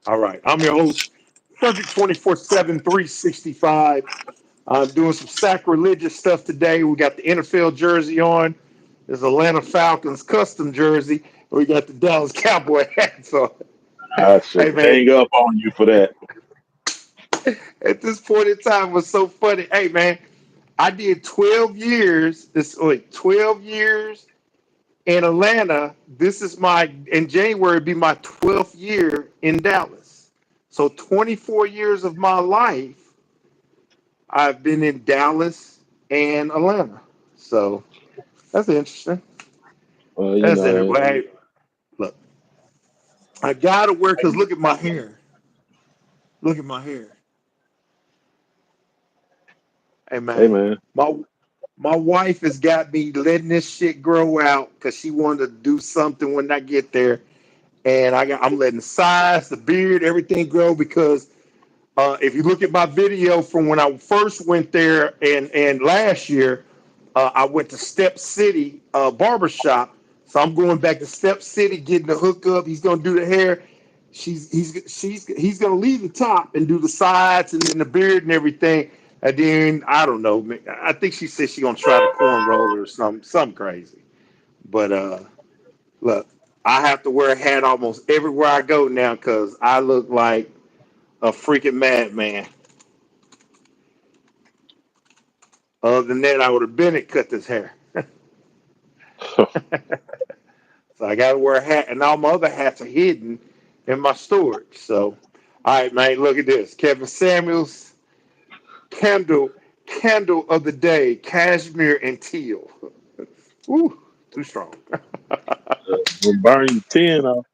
All right. I'm your host, Frederick 24/7, 365. I'm doing some sacrilegious stuff today. We got the NFL jersey on. There's Atlanta Falcons custom jersey. We got the Dallas Cowboy hats on. I should Hey, man, hang up on you for that. at this point in time, it was so funny. Hey, man, I did 12 years. 12 years in Atlanta. This is in January, be my 12th year in Dallas. So 24 years of my life I've been in Dallas and Atlanta. So that's interesting. Well, That's interesting. But hey, look, I gotta wear because look at my hair. Look at my hair. Hey hey man, man, my my wife has got me letting this shit grow out because she wanted to do something when I get there, and I'm letting the sides, the beard, everything grow because if you look at my video from when I first went there and last year, I went to Step City Barbershop. So I'm going back to Step City, getting the hookup. He's gonna do the hair. He's gonna leave the top and do the sides and then the beard and everything. And then I don't know. I think she said she's gonna try the cornroll or something crazy. But look, I have to wear a hat almost everywhere I go now because I look like a freaking madman. Other than that, I would have been at cut this hair. So I got to wear a hat, and all my other hats are hidden in my storage. So, all right, man, look at this. Kevin Samuels, candle, candle of the day, cashmere and teal. Ooh, too strong. we'll burn you 10 off.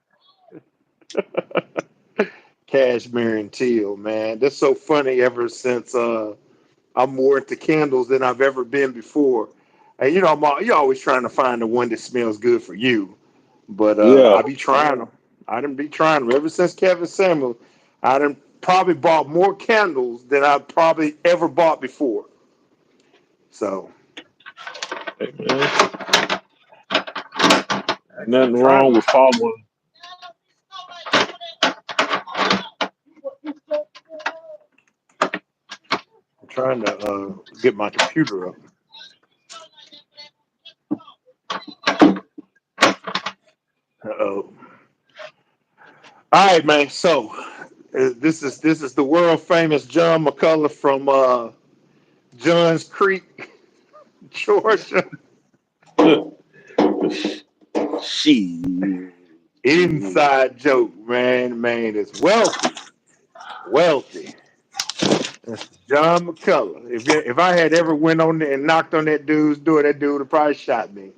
Cashmere and teal, man. That's so funny. Ever since I'm more into candles than I've ever been before. And you're always trying to find the one that smells good for you. But Yeah, I be trying them. I done be trying them ever since Kevin Samuel. I done probably bought more candles than I probably ever bought before. So hey, man, I'm nothing trying wrong them. with following. I'm trying to get my computer up. Uh-oh. All right, man. So this is the world famous John McCullough from Johns Creek, Georgia. She. Inside joke, man. Man is wealthy, wealthy. That's John McCullough. If I had ever went on there and knocked on that dude's door, that dude would have probably shot me.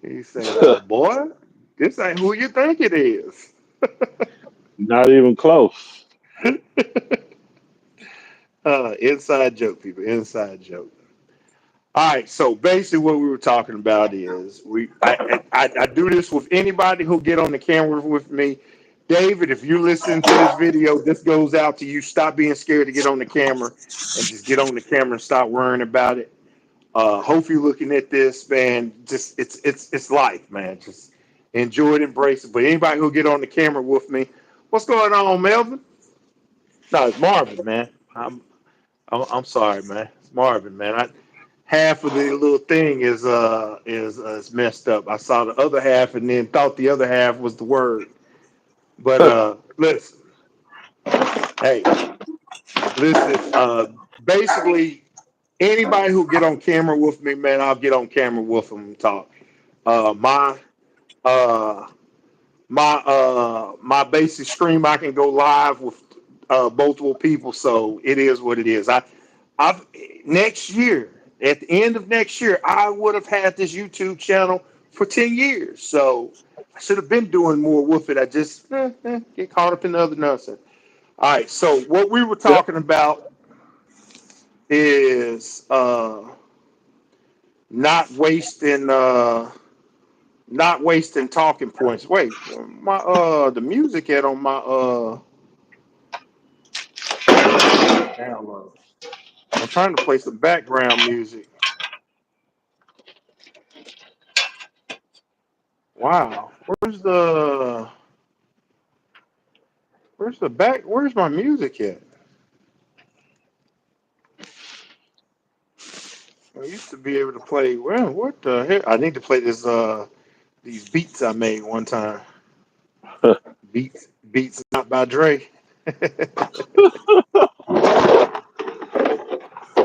He said, "Boy, this ain't who you think it is." Not even close. Inside joke, people. Inside joke. All right. So basically, what we were talking about is I do this with anybody who get on the camera with me. David, if you listen to this video, this goes out to you. Stop being scared to get on the camera and just get on the camera and stop worrying about it. Hope you're looking at this, man. Just it's life, man. Just enjoy it, embrace it. But anybody who get on the camera with me, what's going on, Melvin? No, it's Marvin, man. I'm sorry, man. It's Marvin, man. Half of the little thing is messed up. I saw the other half and then thought the other half was the word. But listen, hey, listen. Basically, anybody who get on camera with me, man, I'll get on camera with them and talk. Uh, my uh, my basic stream, I can go live with multiple people, so it is what it is. I've next year, at the end of next year, I would have had this YouTube channel for 10 years. So I should have been doing more with it. I just get caught up in the other nonsense. All right. So what we were Yep. talking about is not wasting not wasting talking points. Wait, my the music had on my download. I'm trying to play some background music. Wow, where's the? Where's the back? Where's my music at? I used to be able to play. Well, what the heck? I need to play this. These beats I made one time. Beats not by Dre.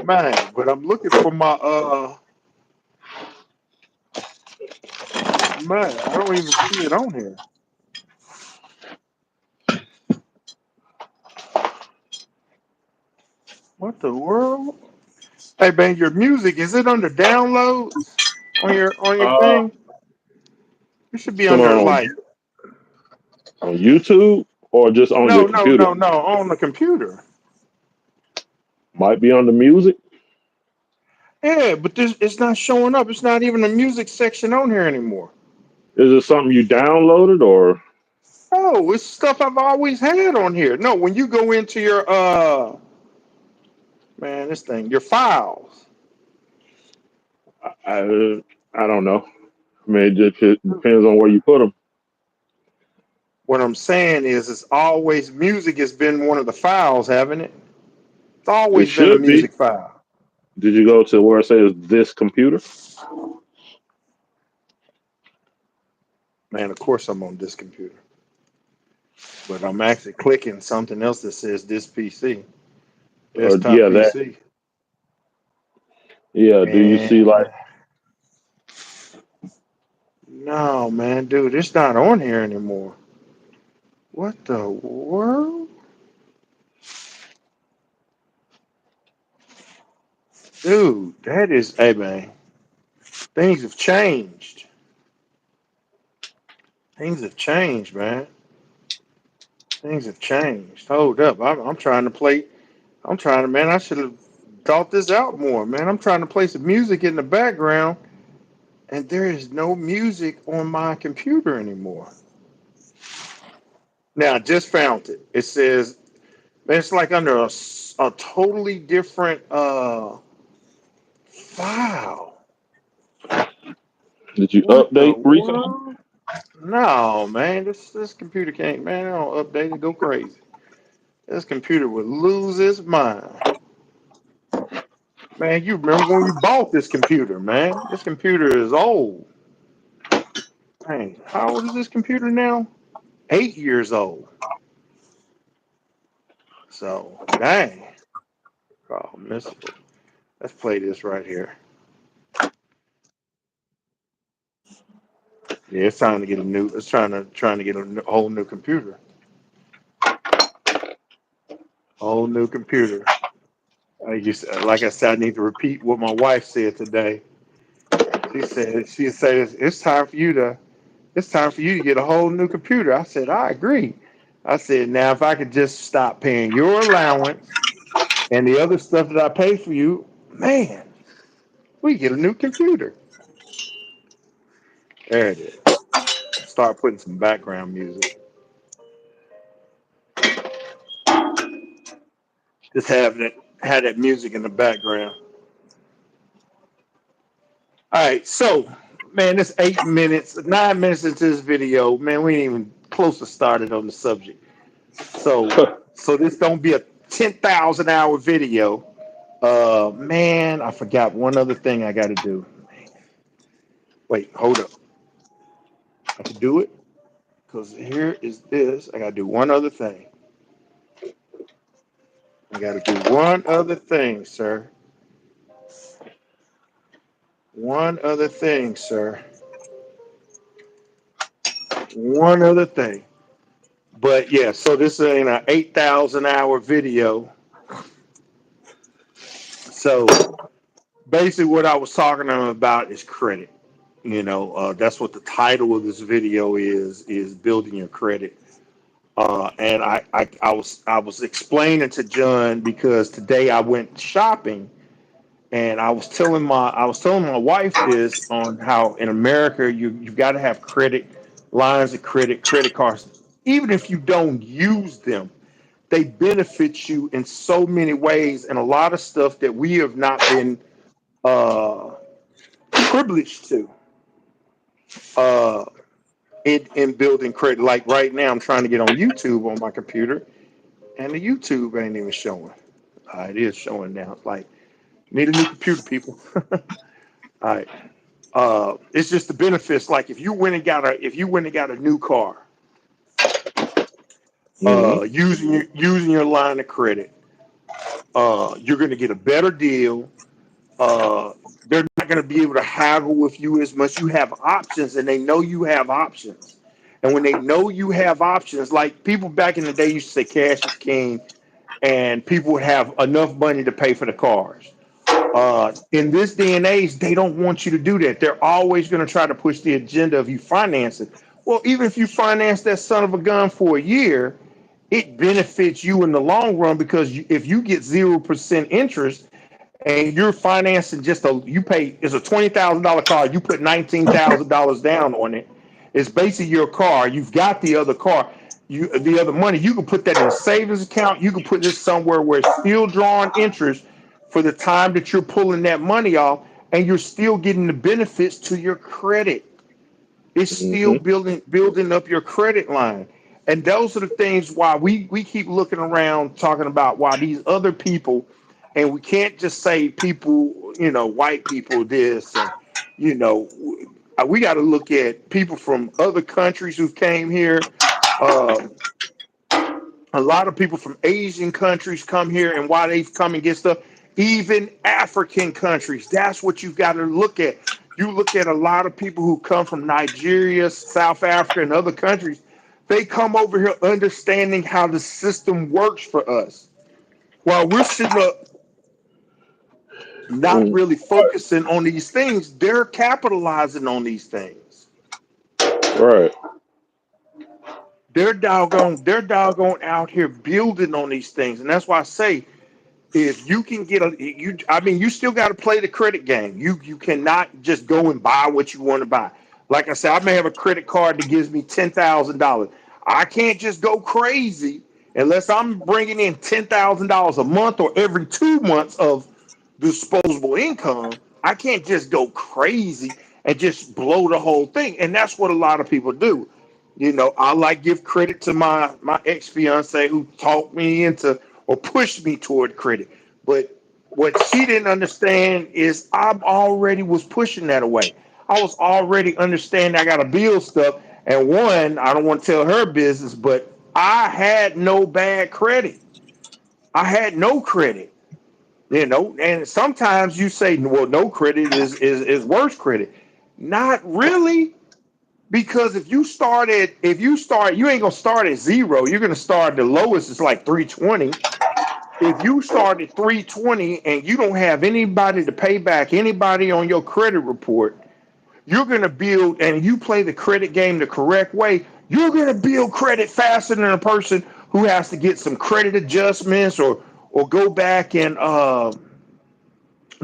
Man, but I'm looking for my man, I don't even see it on here. What the world? Hey man, your music, is it under downloads on your uh, thing? It should be come under on like on YouTube or just on your computer. no on the computer. Might be on the music. Yeah, but this it's not showing up. It's not even a music section on here anymore. Is it something you downloaded or Oh, it's stuff I've always had on here. No, when you go into your man, this thing, your files. I don't know. I mean, it depends on where you put them. What I'm saying is, it's always music has been one of the files, haven't it? It's It always been a should be. music file. Did you go to where it says this computer? Man, of course I'm on this computer, but I'm actually clicking something else that says this PC, Or desktop yeah, that PC. yeah. Do you see And like no, man, dude, it's not on here anymore. What the world? Dude, that is, hey, man, things have changed. Things have changed, man. Things have changed. Hold up. I'm trying to play. I'm trying to, man, I should have thought this out more, man. I'm trying to play some music in the background, and there is no music on my computer anymore. Now, I just found it. It says, man, it's like under a totally different file. did you What the update recently? world? No, man, this computer can't, man, I don't update it, go crazy. This computer would lose its mind. Man, you remember when we bought this computer, man? This computer is old. Man, how old is this computer now? 8 years old. So, dang. Oh, miserable. Let's play this right here. Yeah, it's time to get a new. It's trying to get a whole new computer. Whole new computer. Like I said, I need to repeat what my wife said today. She said it's time for you to get a whole new computer. I said I agree. I said now if I could just stop paying your allowance and the other stuff that I pay for you, man, we get a new computer. There it is. Start putting some background music. Just have that music in the background. All right, so man, it's 8 minutes, 9 minutes into this video. Man, we ain't even close to started on the subject. So this don't be a 10,000 hour video. Man, I forgot one other thing I got to do. Wait, hold up. I can do it because here is this. I got to do one other thing. I got to do one other thing, sir. One other thing, sir. One other thing. But yeah, so this is an 8,000 hour video. So basically, what I was talking to him about is credit. That's what the title of this video is building your credit. And I was explaining to John because today I went shopping and I was telling my wife this on how in America you've got to have credit lines of credit cards, even if you don't use them. They benefit you in so many ways, and a lot of stuff that we have not been uh, privileged to. Uh, in building credit. Like right now, I'm trying to get on YouTube on my computer, and the YouTube ain't even showing. It is showing now. It's like need a new computer, people. All right. It's just the benefits. Like if you went and got a new car, Mm-hmm. using your line of credit, you're going to get a better deal. They're not going to be able to haggle with you as much. You have options, and they know you have options. And when they know you have options, like people back in the day used to say cash is king, and people would have enough money to pay for the cars. In this day and age, they don't want you to do that. They're always going to try to push the agenda of you financing. Well, even if you finance that son of a gun for a year, it benefits you in the long run because if you get 0% interest and you're financing you pay it's a $20,000 car, you put $19,000 down on it. It's basically your car. You've got the other car, the other money. You can put that in a savings account. You can put this somewhere where it's still drawing interest for the time that you're pulling that money off, and you're still getting the benefits to your credit. It's still Mm-hmm. building up your credit line. And those are the things why we keep looking around talking about why these other people, and we can't just say people, white people this, and you know, we got to look at people from other countries who came here. Uh, a lot of people from Asian countries come here, and why they've come and get stuff. Even African countries. That's what you've got to look at. You look at a lot of people who come from Nigeria, South Africa, and other countries. They come over here understanding how the system works for us. While we're sitting up not Mm. really focusing on these things, they're capitalizing on these things. Right. They're doggone out here building on these things. And that's why I say if you can get you still got to play the credit game. You cannot just go and buy what you want to buy. Like I said, I may have a credit card that gives me $10,000. I can't just go crazy unless I'm bringing in $10,000 a month or every 2 months of disposable income. I can't just go crazy and just blow the whole thing. And that's what a lot of people do. I like give credit to my ex fiance who taught me into or pushed me toward credit. But what she didn't understand is I already was pushing that away. I was already understanding I got to build stuff. And one, I don't want to tell her business, but I had no bad credit. I had no credit. And sometimes you say, well, no credit is worse credit. Not really, because if you start, you ain't gonna start at zero. You're gonna start the lowest is like 320. If you start at 320 and you don't have anybody to pay back anybody on your credit report, you're gonna build and you play the credit game the correct way. You're gonna build credit faster than a person who has to get some credit adjustments or go back and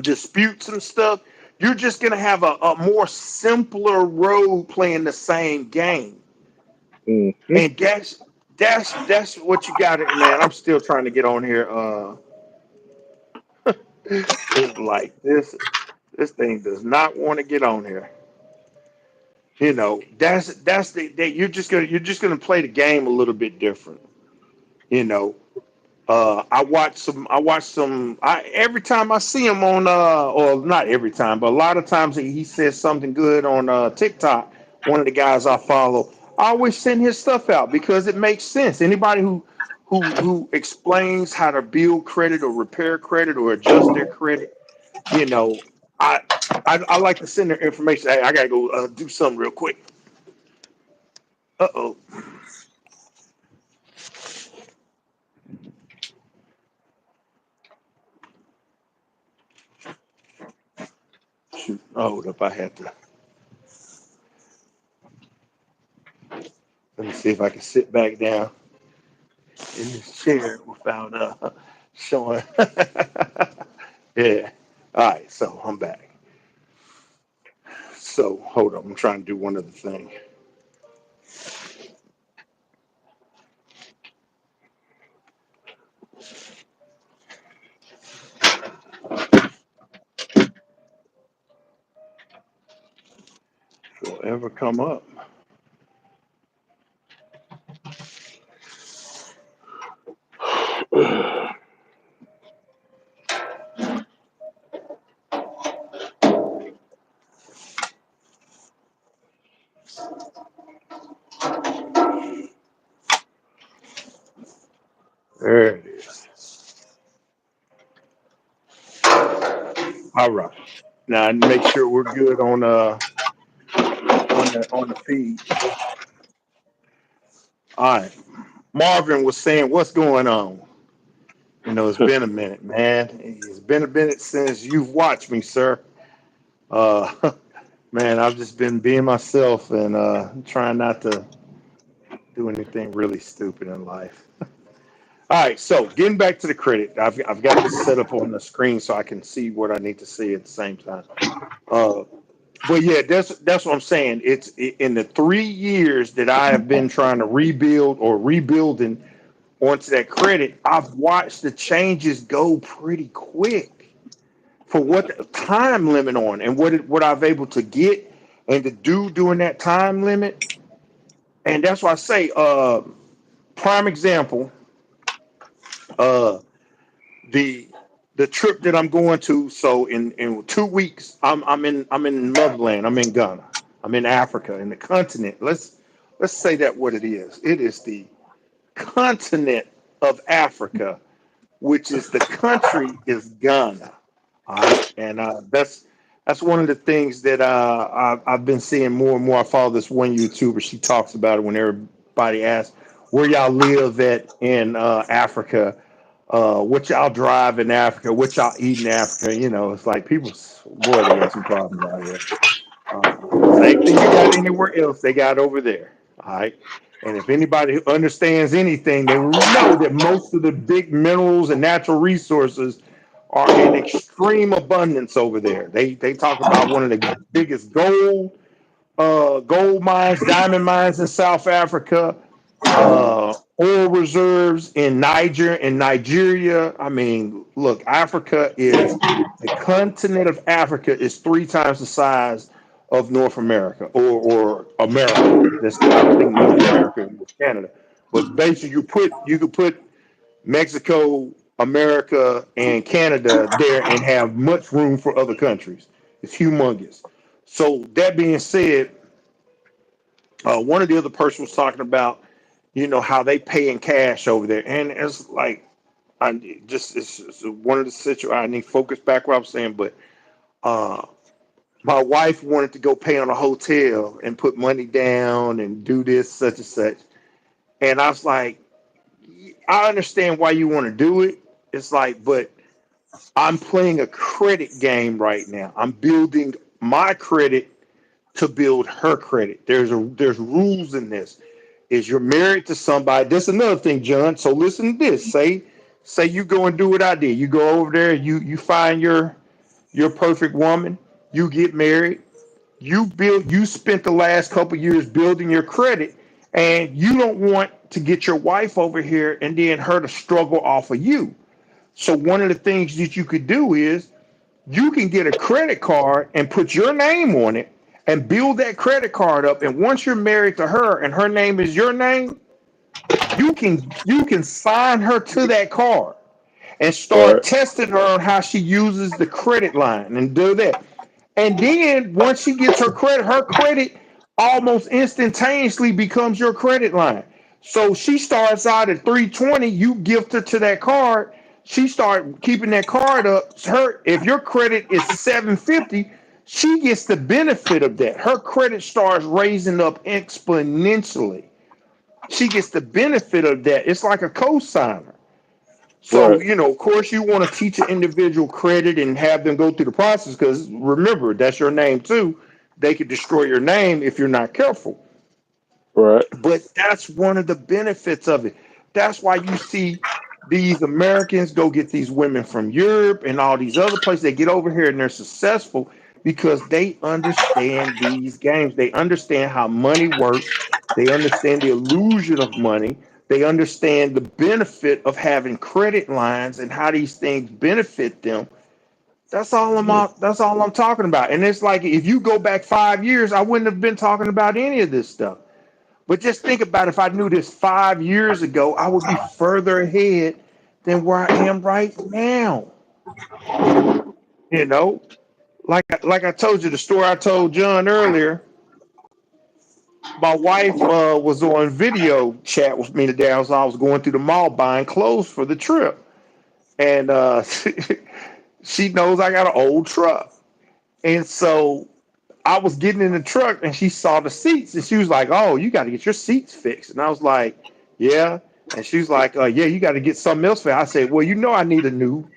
dispute some stuff. You're just gonna have a more simpler road playing the same game. Mm-hmm. And that's what you got it, man. I'm still trying to get on here. It's like this thing does not want to get on here. That's that you're just gonna play the game a little bit different. You know, every time I see him on or not every time, but a lot of times he says something good on TikTok. One of the guys I follow, I always send his stuff out because it makes sense. Anybody who explains how to build credit or repair credit or adjust their credit, you know, I I like to send their information. Hey, I gotta go do something real quick. Uh-oh. Shoot. Hold up. I had to let me see if I can sit back down in this chair without showing. Yeah. All right. So I'm back. So hold on. I'm trying to do one other thing. If it'll ever come up. There it is. All right. Now make sure we're good on the feed. All right. Marvin was saying, "What's going on?" It's been a minute, man. It's been a minute since you've watched me, sir. Uh, man, I've just been being myself and trying not to do anything really stupid in life. All right, so getting back to the credit, I've got this set up on the screen so I can see what I need to see at the same time. Uh, but yeah, that's what I'm saying. In the 3 years that I have been trying to rebuild or rebuilding onto that credit, I've watched the changes go pretty quick for what the time limit on and what I've able to get and to do during that time limit. And that's why I say, prime example, uh, the the trip that I'm going to. So in 2 weeks, I'm in motherland. I'm in Ghana. I'm in Africa, in the continent. Let's say that what it is. It is the continent of Africa, which is the country is Ghana. All right, and that's one of the things that I've been seeing more and more. I follow this one YouTuber. She talks about it when everybody asks where y'all live at in Africa, what y'all drive in Africa, what y'all eat in Africa. It's like people, boy, they got some problems out here. Same thing you got anywhere else, they got over there. All right. And if anybody who understands anything, they know that most of the big minerals and natural resources are in extreme abundance over there. They talk about one of the biggest gold mines, diamond mines in South Africa, oil reserves in Niger and Nigeria. I mean, look, the continent of Africa is 3 times the size of North America or America. I don't think North America is Canada, but basically you could put Mexico, America, and Canada there and have much room for other countries. It's humongous. So that being said, one of the other person was talking about, how they pay in cash over there, and it's like it's one of the situations. I need to focus back what I'm saying, but uh, my wife wanted to go pay on a hotel and put money down and do this such and such, and I was like, I understand why you want to do it. It's like, but I'm playing a credit game right now. I'm building my credit to build her credit. There's rules in this. Is you're married to somebody. That's another thing, John. So listen to this. Say you go and do what I did. You go over there. You find your perfect woman. You get married. You spent the last couple years building your credit, and you don't want to get your wife over here and then her to struggle off of you. So one of the things that you could do is you can get a credit card and put your name on it and build that credit card up. And once you're married to her and her name is your name, you can sign her to that card and start Right. testing her on how she uses the credit line and do that. And then once she gets her credit almost instantaneously becomes your credit line. So she starts out at 320, you gift her to that card. She start keeping that card up. If your credit is 750, she gets the benefit of that. Her credit starts raising up exponentially. She gets the benefit of that. It's like a cosigner. So, Right. of course, you want to teach an individual credit and have them go through the process because remember, that's your name too. They could destroy your name if you're not careful. Right. But that's one of the benefits of it. That's why you see these Americans go get these women from Europe and all these other places. They get over here and they're successful because they understand these games. They understand how money works. They understand the illusion of money. They understand the benefit of having credit lines and how these things benefit them. That's all I'm talking about. And it's like if you go back 5 years, I wouldn't have been talking about any of this stuff. But just think about if I knew this 5 years ago, I would be further ahead than where I am right now. You know, like I told you the story I told John earlier. My wife was on video chat with me today. I was going through the mall buying clothes for the trip, and she knows I got an old truck, and so I was getting in the truck, and she saw the seats, and she was like, "Oh, you got to get your seats fixed," and I was like, "Yeah," and she's like, "Yeah, you got to get something else fixed." I said, "Well, you know, I need a new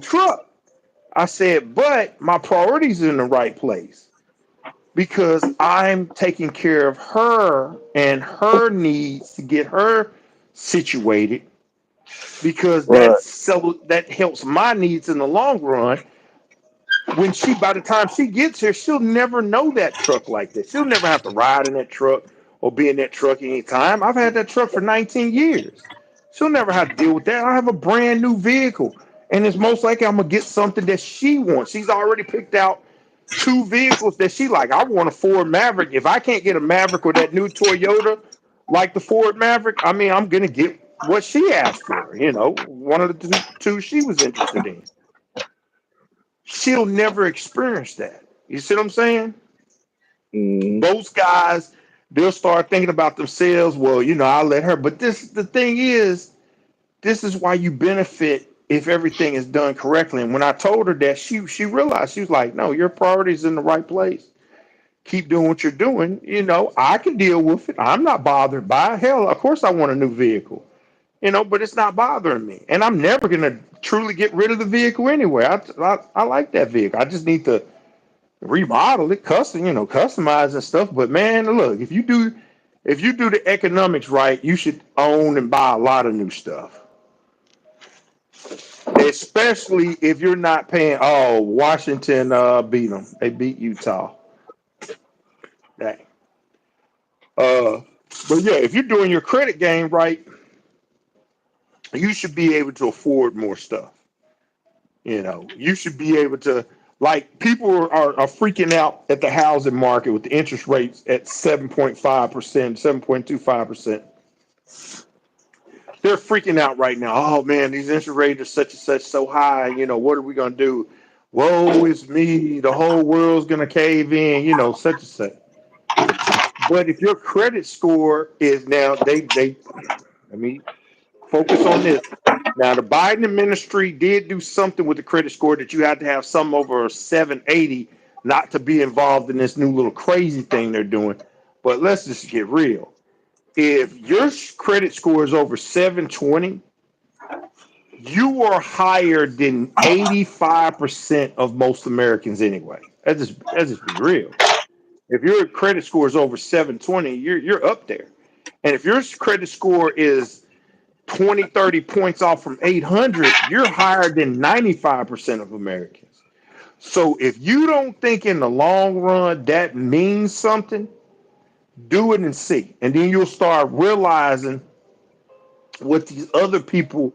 truck." I said, "But my priorities are in the right place." Because I'm taking care of her and her needs to get her situated because Right. that helps my needs in the long run. When she by the time she gets here, she'll never know that truck like that. She'll never have to ride in that truck or be in that truck anytime. I've had that truck for 19 years. She'll never have to deal with that. I have a brand new vehicle. And it's most likely I'm gonna get something that she wants. She's already picked out two vehicles that she like. I want a Ford Maverick. If I can't get a Maverick or that new Toyota like the Ford Maverick, I mean, I'm gonna get what she asked for. You know, one of the two she was interested in. She'll never experience that. You see what I'm saying? Mm, Most guys, they'll start thinking about themselves. Well, you know, I'll let her. But the thing is, this is why you benefit if everything is done correctly. And when I told her that, she realized, she was like, "No, your priority's in the right place. Keep doing what you're doing. You know, I can deal with it. I'm not bothered by it. Hell, of course I want a new vehicle. You know, but it's not bothering me. And I'm never gonna truly get rid of the vehicle anyway. I like that vehicle. I just need to remodel it, customize and stuff. But man, look, if you do the economics right, you should own and buy a lot of new stuff. Especially if you're not paying. Oh, Washington beat them. They beat Utah. Dang. Uh, but yeah, if you're doing your credit game right, you should be able to afford more stuff. You know, you should be able to, like, people are freaking out at the housing market with the interest rates at 7.5%, 7.25%. They're freaking out right now. Oh man, these interest rates are such and such so high. You know, what are we gonna do? Woe is me. The whole world's gonna cave in, such and such. But if your credit score is now they I mean focus on this. Now, the Biden administration did do something with the credit score that you had to have some over 780 not to be involved in this new little crazy thing they're doing. But let's just get real. If your credit score is over 720, you are higher than 85% of most Americans anyway. Let's just be real. If your credit score is over 720, you're up there. And if your credit score is 20, 30 points off from 800, you're higher than 95% of Americans. So if you don't think in the long run that means something, do it and see. And then you'll start realizing what these other people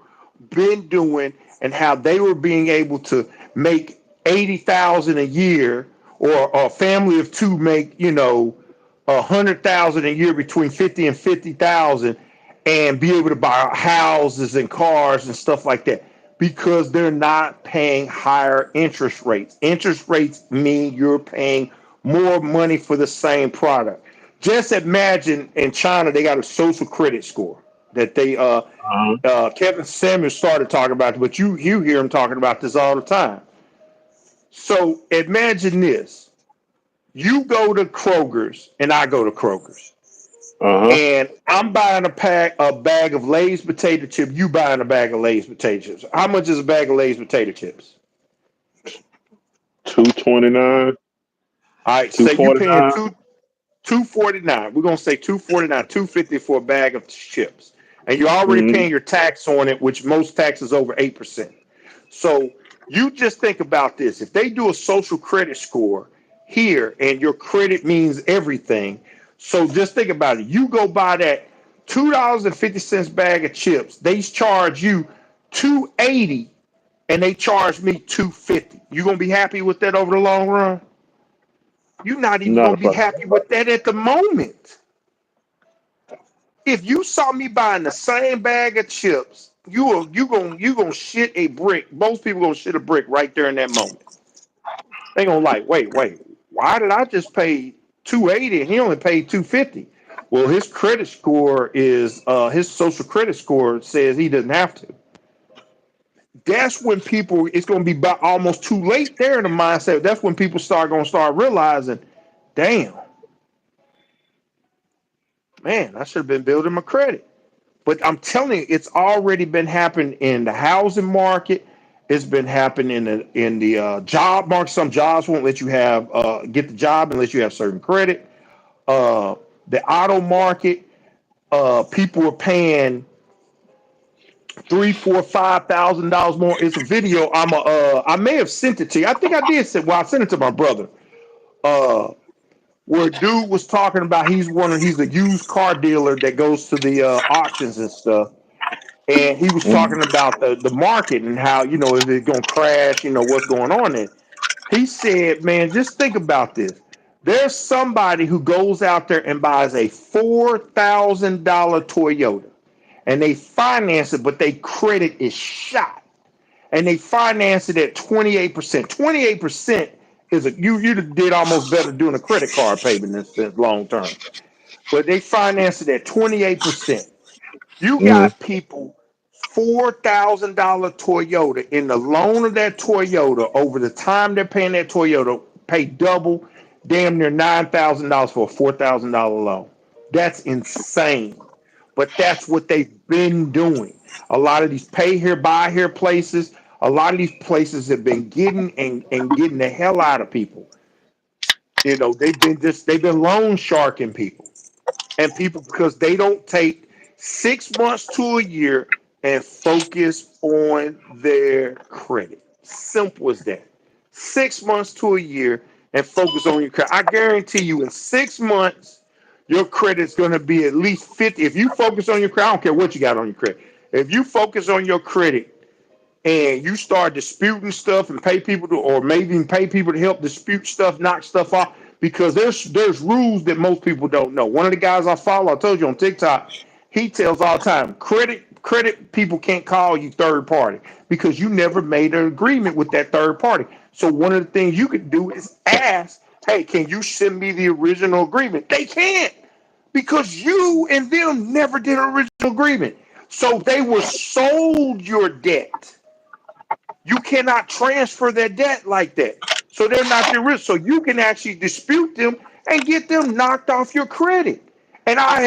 been doing and how they were being able to make 80,000 a year, or a family of two make 100,000 a year, between 50 and 50,000, and be able to buy houses and cars and stuff like that because they're not paying higher interest rates. Interest rates mean you're paying more money for the same product. Just imagine in China they got a social credit score that they uh, Kevin Samuels started talking about it, but you hear him talking about this all the time. So imagine this: you go to Kroger's and I go to Kroger's, uh-huh. and I'm buying a bag of Lay's potato chips. You buying a bag of Lay's potato chips? How much is a bag of Lay's potato chips? 229, All right, say you paying 249. 249. We're gonna say 249, 250 for a bag of chips, and you're already Mm, paying your tax on it, which most tax is over 8%. So you just think about this: if they do a social credit score here, and your credit means everything, so just think about it. You go buy that $2.50 bag of chips, they charge you 280, and they charge me 250. You gonna be happy with that over the long run? You're not even not gonna if be I, happy with that at the moment. If you saw me buying the same bag of chips, you gonna shit a brick. Most people gonna shit a brick right there in that moment. They gonna like, wait, why did I just pay 280 and he only paid 250. Well, his credit score is his social credit score says he doesn't have to. That's when people, it's going to be about almost too late there in the mindset. That's when people going to start realizing, damn, man, I should have been building my credit. But I'm telling you, it's already been happening in the housing market. It's been happening in the job market. Some jobs won't let you have get the job unless you have certain credit. Uh, the auto market, people are paying three, four, $5,000 more. It's a video. I may have sent it to you. I think I did send. Well, I sent it to my brother. Uh, where dude was talking about he's a used car dealer that goes to the auctions and stuff, and he was talking about the market and how, is it going to crash, what's going on there. He said, man, just think about this. There's somebody who goes out there and buys a $4,000 Toyota and they finance it, but their credit is shot, and they finance it at 28%. 28% is you did almost better doing a credit card payment than long term, but they finance it at 28%. You Mm-hmm. got people $4,000 Toyota in the loan of that Toyota over the time they're paying that Toyota, pay double, damn near $9,000 for a $4,000 loan. That's insane. But that's what they've been doing. A lot of these pay here, buy here places, a lot of these places have been getting and getting the hell out of people. They've been loan sharking people, and people, because they don't take 6 months to a year and focus on their credit. Simple as that. 6 months to a year and focus on your credit. I guarantee you, in 6 months, your credit's going to be at least 50. If you focus on your credit, I don't care what you got on your credit. If you focus on your credit and you start disputing stuff and pay people to, or maybe even pay people to help dispute stuff, knock stuff off, because there's rules that most people don't know. One of the guys I follow, I told you on TikTok, he tells all the time, credit people can't call you third party because you never made an agreement with that third party. So one of the things you could do is ask, hey, can you send me the original agreement? They can't, because you and them never did an original agreement. So they were sold your debt. You cannot transfer their debt like that. So they're not the risk. So you can actually dispute them and get them knocked off your credit. And I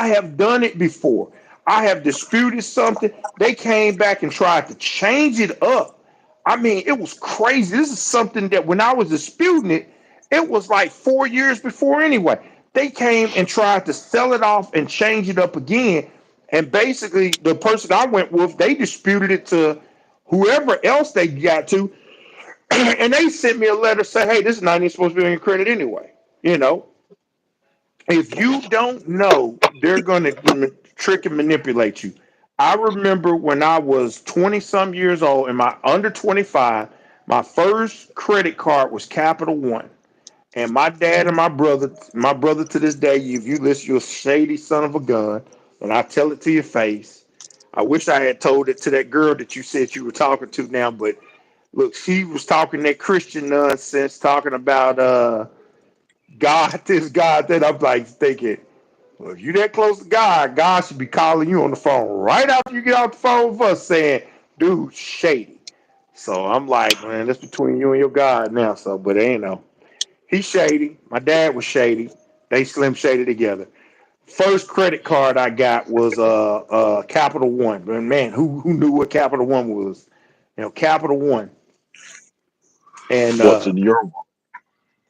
have done it before. I have disputed something. They came back and tried to change it up. I mean, it was crazy. This is something that when I was disputing it, it was like 4 years before anyway. They came and tried to sell it off and change it up again. And basically, the person I went with, they disputed it to whoever else they got to, and they sent me a letter saying, "Hey, this is not even supposed to be on your credit anyway." You know, if you don't know, they're going to trick and manipulate you. I remember when I was 20 some years old and my under 25, my first credit card was Capital One. And my dad and my brother to this day, if you listen, you're a shady son of a gun, and I tell it to your face. I wish I had told it to that girl that you said you were talking to now, but look, she was talking that Christian nonsense, talking about God, this God, that. I'm like thinking, well, if you that close to God, God should be calling you on the phone right after you get off the phone with us saying, dude, shady. So I'm like, man, that's between you and your God now. So, but ain't no. He's shady. My dad was shady. They slim shady together. First credit card I got was Capital One. But man, who knew what Capital One was? Capital One. And What's in your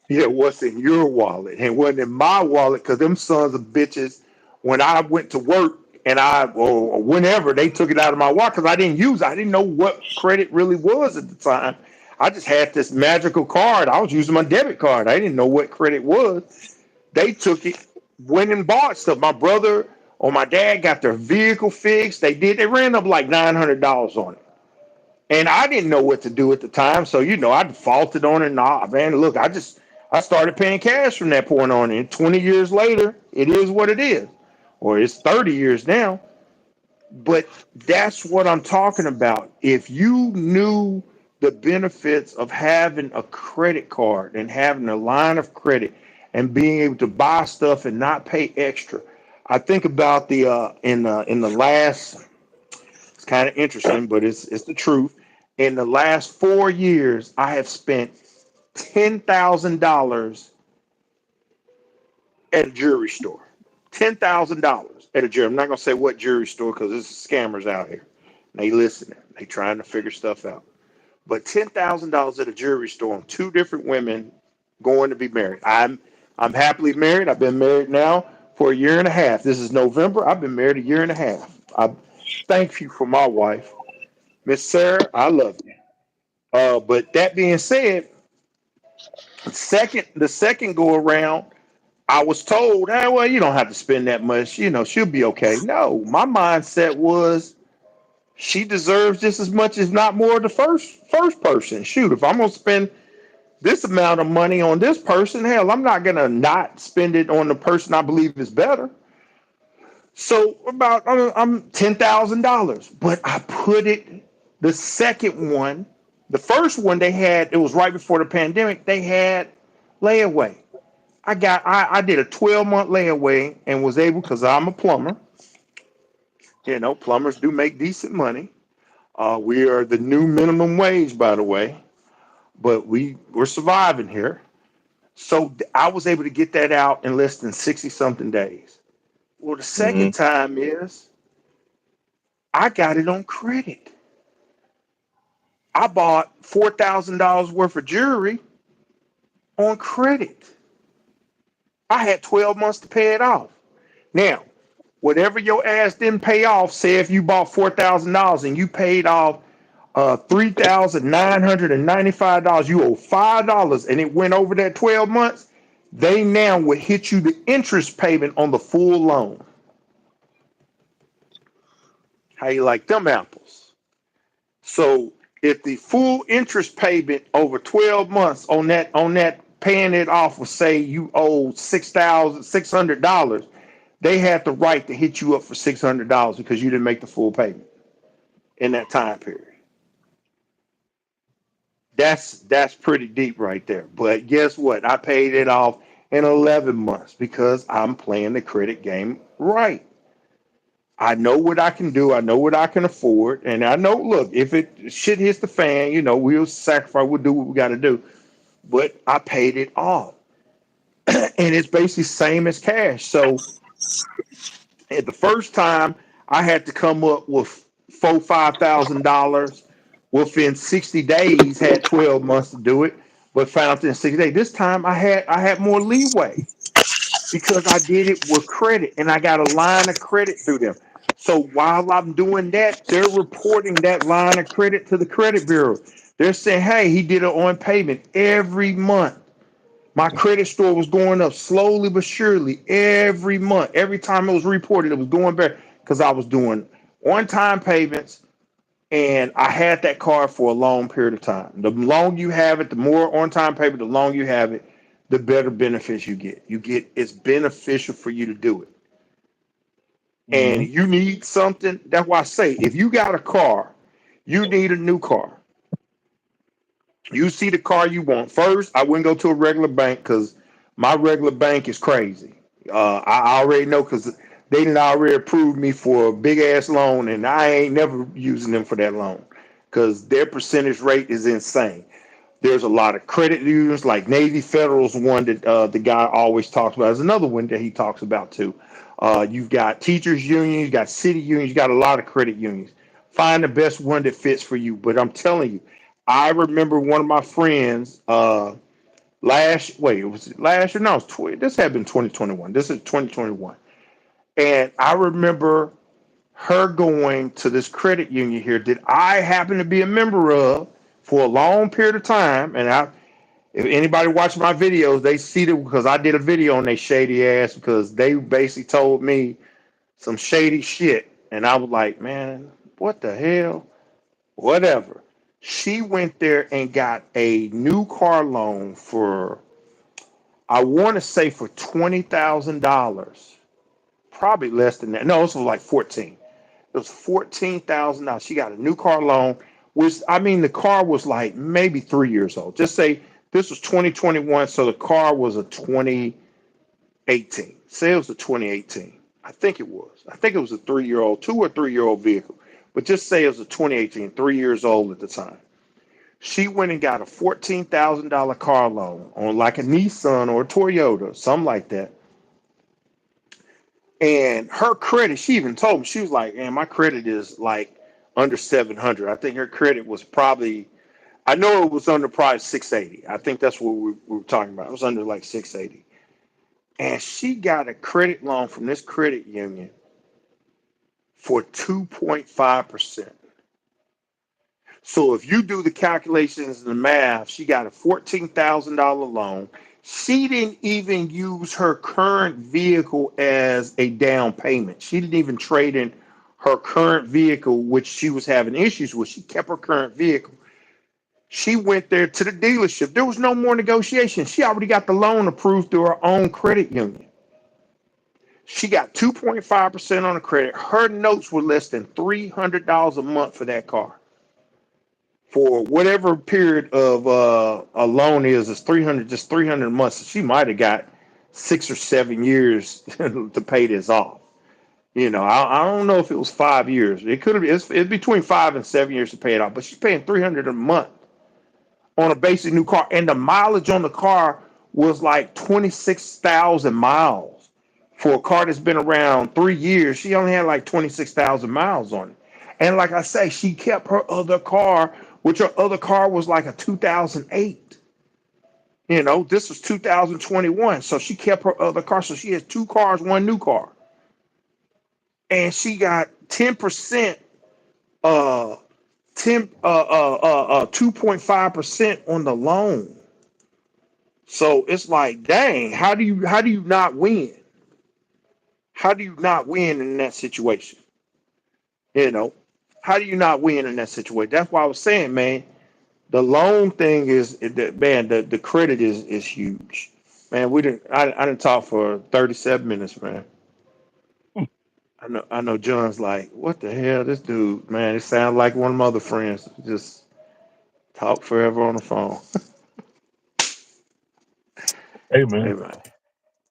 yeah, what's in your wallet? And wasn't in my wallet, because them sons of bitches, when I went to work and or whenever, they took it out of my wallet because I didn't use it. I didn't know what credit really was at the time. I just had this magical card. I was using my debit card. I didn't know what credit was. They took it, went and bought stuff. My brother or my dad got their vehicle fixed. They ran up like $900 on it. And I didn't know what to do at the time. So, I defaulted on it. Nah, man, look, I started paying cash from that point on. And 20 years later, it is what it is. Or it's 30 years now. But that's what I'm talking about. If you knew the benefits of having a credit card and having a line of credit and being able to buy stuff and not pay extra. I think about the in the last. It's kind of interesting, but it's the truth. In the last 4 years, I have spent $10,000 at a jewelry store. $10,000 at a jewelry. I'm not gonna say what jewelry store because there's scammers out here. They listening. They trying to figure stuff out. But $10,000 at a jewelry store on two different women going to be married. I'm happily married. I've been married now for a year and a half. This is November. I've been married a year and a half. I thank you for my wife, Miss Sarah. I love you. But that being said, the second go around, I was told, hey, well, you don't have to spend that much. She'll be okay. No, my mindset was she deserves just as much, if not more, the first person. Shoot, if I'm gonna spend this amount of money on this person, hell, I'm not gonna not spend it on the person I believe is better. So about I'm $10,000, but I put it the second one, the first one they had. It was right before the pandemic. They had layaway. I did a 12-month layaway and was able, because I'm a plumber. Plumbers do make decent money. We are the new minimum wage, by the way, but we're surviving here. So I was able to get that out in less than 60 something days. Well, the Mm-hmm. second time is I got it on credit. I bought $4,000 worth of jewelry on credit. I had 12 months to pay it off. Now, whatever your ass didn't pay off, say if you bought $4,000 and you paid off $3,995, you owe $5, and it went over that 12 months, they now would hit you the interest payment on the full loan. How you like them apples? So if the full interest payment over 12 months on that paying it off was, say you owe $6,600, they had the right to hit you up for $600 because you didn't make the full payment in that time period. That's pretty deep right there. But guess what? I paid it off in 11 months because I'm playing the credit game right. I know what I can do. I know what I can afford. And I know, look, if it shit hits the fan, we'll sacrifice, we'll do what we got to do. But I paid it off. And it's basically same as cash. So at the first time, I had to come up with $5,000 within 60 days, had 12 months to do it, but found it in 60 days. This time I had more leeway because I did it with credit and I got a line of credit through them. So while I'm doing that, they're reporting that line of credit to the credit bureau. They're saying, hey, he did it on payment every month. My credit score was going up slowly but surely every month. Every time it was reported, it was going better because I was doing on time payments and I had that card for a long period of time. The longer you have it, the more on time payment, the longer you have it, the better benefits you get. It's beneficial for you to do it. And Mm-hmm. you need something. That's why I say if you got a car, you need a new car. You see the car you want. First, I wouldn't go to a regular bank because my regular bank is crazy. I already know because they didn't already approve me for a big ass loan, and I ain't never using them for that loan because their percentage rate is insane. There's a lot of credit unions, like Navy Federal's one that the guy always talks about. There's another one that he talks about too. You've got teachers unions, you got city unions, you got a lot of credit unions. Find the best one that fits for you. But I'm telling you, I remember one of my friends it was last year? No, this had been 2021. This is 2021. And I remember her going to this credit union here that I happen to be a member of for a long period of time. And if anybody watch my videos, they see that because I did a video on they shady ass because they basically told me some shady shit. And I was like, man, what the hell? Whatever. She went there and got a new car loan for, I want to say for $20,000, probably less than that. No, it was like 14. It was $14,000. She got a new car loan, which I mean the car was like maybe 3 years old. Just say this was 2021, so the car was a 20. 18. Say it was a 2018. I think it was. I think it was a 3 year old, 2 or 3 year old vehicle. But just say it was a 2018, 3 years old at the time. She went and got a $14,000 car loan on like a Nissan or a Toyota, something like that. And her credit, she even told me, she was like, man, my credit is like under 700. I think her credit was probably, I know it was under probably 680. I think that's what we were talking about. It was under like 680. And she got a credit loan from this credit union for 2.5%. So if you do the calculations and the math, she got a $14,000 loan. She didn't even use her current vehicle as a down payment. She didn't even trade in her current vehicle, which she was having issues with. She kept her current vehicle. She went there to the dealership. There was no more negotiation. She already got the loan approved through her own credit union. She got 2.5% on the credit. Her notes were less than $300 a month for that car. For whatever period of a loan is 300, just 300 months. She might have got 6 or 7 years to pay this off. I don't know if it was 5 years. It could have been. It's between 5 and 7 years to pay it off. But she's paying 300 a month on a basic new car, and the mileage on the car was like 26,000 miles. For a car that's been around 3 years, she only had like 26,000 miles on it. And like I say, she kept her other car, which her other car was like a 2008. This was 2021. So she kept her other car. So she has two cars, one new car. And she got 10%, 2.5% on the loan. So it's like, dang, how do you not win? How do you not win in that situation? You know, how do you not win in that situation? That's why I was saying, man, the loan thing man, the credit is huge. Man, I didn't talk for 37 minutes, man. I know John's like, what the hell, this dude, man, it sounds like one of my other friends just talk forever on the phone. Hey Hey man, man,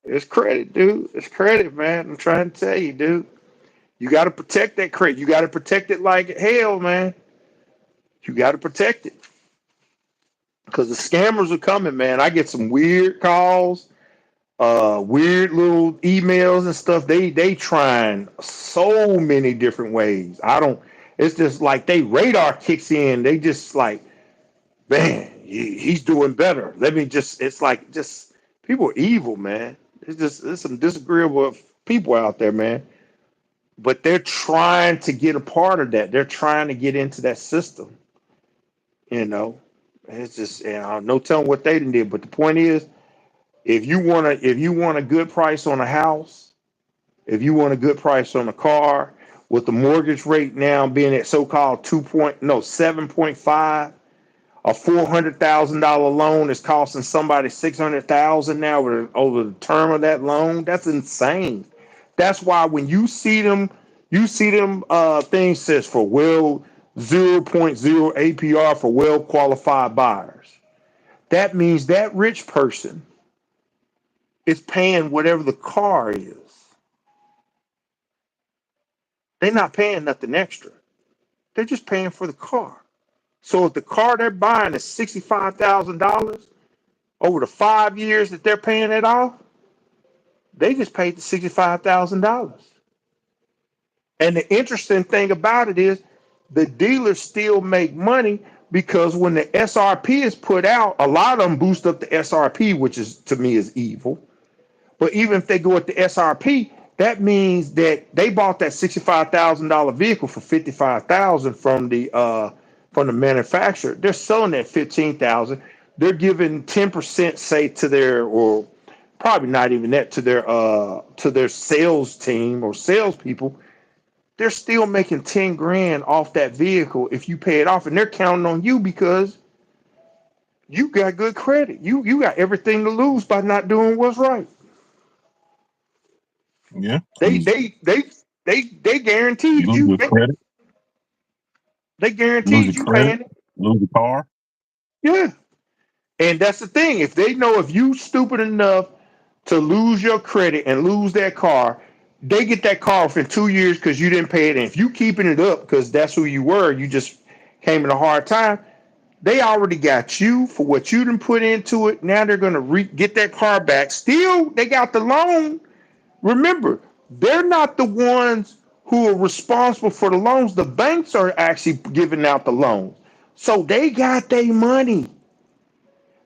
it's credit, dude. It's credit, man. I'm trying to tell you, dude. You got to protect that credit. You got to protect it like hell, man. You got to protect it because the scammers are coming, man. I get some weird calls, weird little emails and stuff. They trying so many different ways. I don't. It's just like they radar kicks in. They just like, man, he's doing better. Let me just. It's like just people are evil, man. There's some disagreeable people out there, man. But they're trying to get a part of that. They're trying to get into that system. You know, it's just no telling what they did. But the point is, if you want a good price on a house, if you want a good price on a car, with the mortgage rate now being at so-called 7.5, a $400,000 loan is costing somebody 600,000 now over the term of that loan. That's insane. That's why when you see them things says for well 0.0 APR for well qualified buyers. That means that rich person is paying whatever the car is. They're not paying nothing extra. They're just paying for the car. So if the car they're buying is $65,000 over the 5 years that they're paying it off, they just paid the $65,000. And the interesting thing about it is the dealers still make money because when the SRP is put out, a lot of them boost up the SRP, which is to me is evil. But even if they go at the SRP, that means that they bought that $65,000 vehicle for $55,000 from the manufacturer. They're selling that $15,000. They're giving 10%, say, to their, or probably not even that, to their sales team or salespeople. They're still making 10 grand off that vehicle if you pay it off, and they're counting on you because you got good credit. You got everything to lose by not doing what's right. yeah, They you they they they guaranteed lose you. your credit, They lose guaranteed your you credit, paying it. lose your car. Yeah. And that's the thing. If they know if you stupid enough to lose your credit and lose that car. They get that car within 2 years because you didn't pay it. And if you keeping it up because that's who you were, you just came in a hard time. They already got you for what you didn't put into it. Now they're gonna get that car back. Still, they got the loan. Remember, they're not the ones who are responsible for the loans. The banks are actually giving out the loans. So they got their money.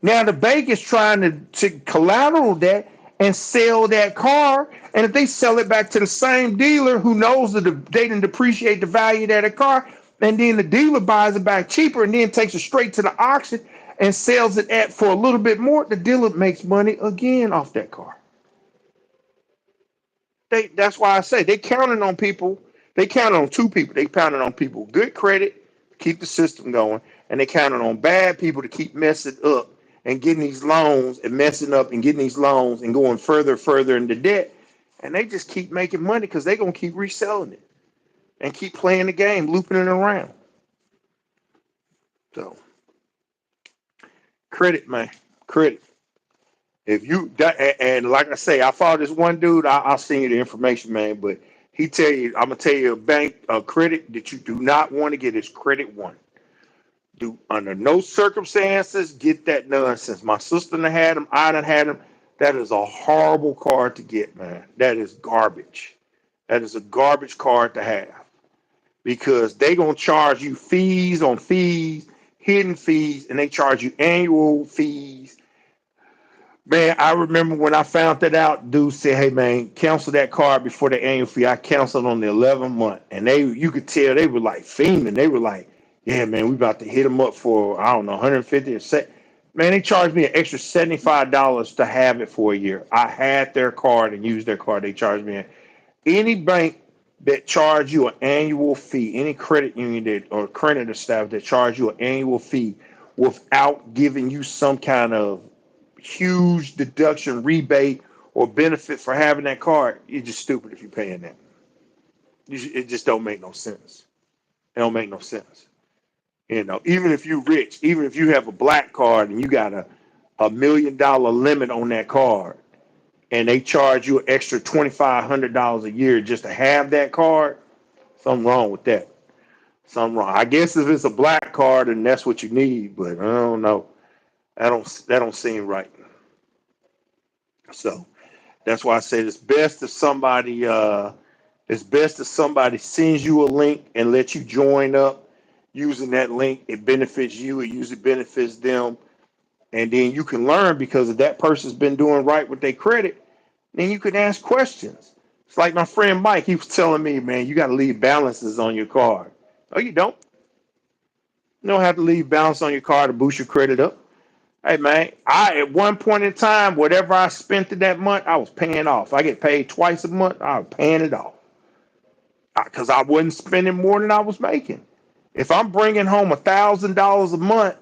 Now the bank is trying to collateral that and sell that car. And if they sell it back to the same dealer who knows that they didn't depreciate the value of that car, and then the dealer buys it back cheaper and then takes it straight to the auction and sells it at for a little bit more, the dealer makes money again off that car. That's why I say they counting on people. They counted on two people. They counted on people with good credit to keep the system going, and they counted on bad people to keep messing up and getting these loans and messing up and getting these loans and going further into debt. And they just keep making money because they're gonna keep reselling it and keep playing the game, looping it around. So credit, man, credit. If you and like I say, I follow this one dude. I'll send you the information, man. But he tell you, I'm gonna tell you a credit that you do not want to get is Credit One. Do under no circumstances get that nonsense. My sister done had him. I done had him. That is a horrible card to get, man. That is garbage. That is a garbage card to have because they gonna charge you fees on fees, hidden fees, and they charge you annual fees. Man, I remember when I found that out, dude said, "Hey man, cancel that card before the annual fee." I canceled on the 11th month, and you could tell they were like fiending. They were like, "Yeah, man, we about to hit them up for I don't know 150 or set." Man, they charged me an extra $75 to have it for a year. I had their card and used their card. They charged me. Any bank that charge you an annual fee, any credit union that or credit staff that charge you an annual fee without giving you some kind of huge deduction, rebate, or benefit for having that card, you're just stupid if you're paying that. It just don't make no sense. It don't make no sense. Even if you're rich, even if you have a black card and you got a $1 million limit on that card, and they charge you an extra $2,500 a year just to have that card, something wrong with that. Something wrong. I guess if it's a black card and that's what you need, but I don't know. That don't seem right. So that's why I say it's best if somebody sends you a link and let you join up using that link. It benefits you, it usually benefits them. And then you can learn because if that person's been doing right with their credit, then you can ask questions. It's like my friend Mike, he was telling me, man, you got to leave balances on your card. Oh, you don't? You don't have to leave balance on your card to boost your credit up. Hey man, I at one point in time, whatever I spent in that month, I was paying off. I get paid twice a month, I was paying it off because I wasn't spending more than I was making. If I'm bringing home $1,000 a month,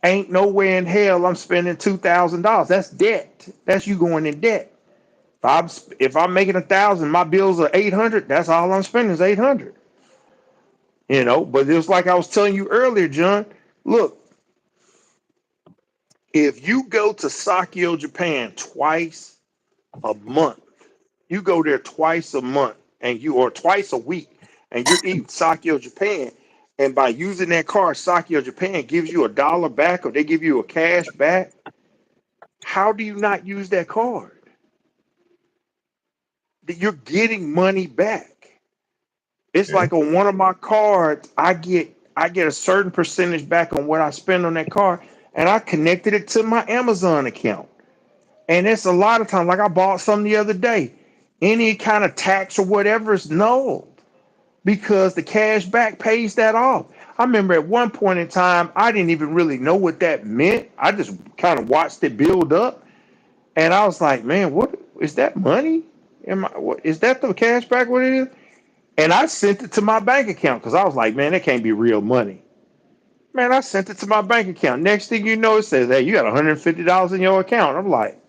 ain't nowhere in hell I'm spending $2,000. That's debt. That's you going in debt. If I'm making 1,000, my bills are 800. That's all I'm spending is 800. But it was like I was telling you earlier, John. Look, if you go to Sakio, Japan twice a month, you go there twice a month or twice a week, and you're eating Sakio, Japan, and by using that card, Sakio, Japan gives you $1 back or they give you a cash back. How do you not use that card? You're getting money back. It's like on one of my cards, I get a certain percentage back on what I spend on that card, and I connected it to my Amazon account. And it's a lot of times, like I bought some the other day, any kind of tax or whatever is null because the cash back pays that off. I remember at one point in time, I didn't even really know what that meant. I just kind of watched it build up, and I was like, man, what is that money? What is that the cash back? What it is? And I sent it to my bank account because I was like, man, that can't be real money. Man, I sent it to my bank account. Next thing you know, it says, hey, you got $150 in your account. I'm like,